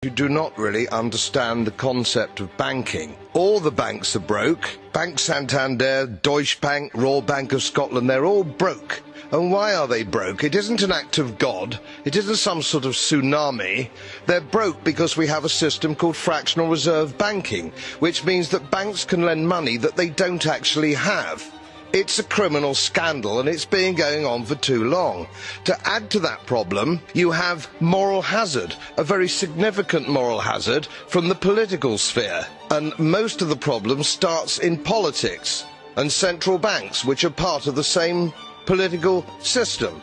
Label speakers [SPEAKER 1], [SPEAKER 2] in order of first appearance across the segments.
[SPEAKER 1] You do not really understand the concept of banking. All the banks are broke. Bank Santander, Deutsche Bank, Royal Bank of Scotland, they're all broke. And why are they broke? It isn't an act of God. It isn't some sort of tsunami. They're broke because we have a system called fractional reserve banking, which means that banks can lend money that they don't actually have. It's a criminal scandal, and it's been going on for too long. To add to that problem, you have moral hazard, a very significant moral hazard from the political sphere. And most of the problem starts in politics and central banks, which are part of the same political system.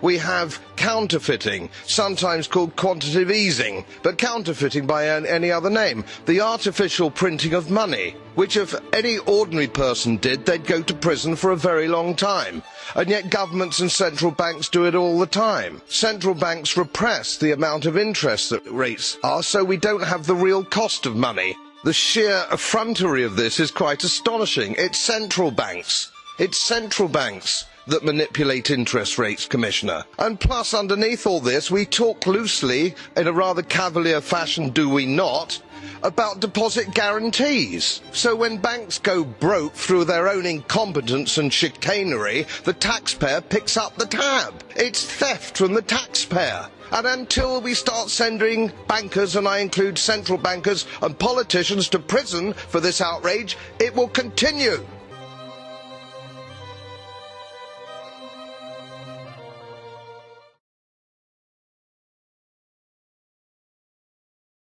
[SPEAKER 1] We have counterfeiting, sometimes called quantitative easing, but counterfeiting by any other name. The artificial printing of money, which if any ordinary person did, they'd go to prison for a very long time. And yet governments and central banks do it all the time. Central banks repress the amount of interest that rates are, so we don't have the real cost of money. The sheer effrontery of this is quite astonishing. It's central banks that manipulate interest rates, Commissioner. And plus, underneath all this, we talk loosely, in a rather cavalier fashion, do we not, about deposit guarantees. So when banks go broke through their own incompetence and chicanery, the taxpayer picks up the tab. It's theft from the taxpayer. And until we start sending bankers, and I include central bankers and politicians, to prison for this outrage, it will continue.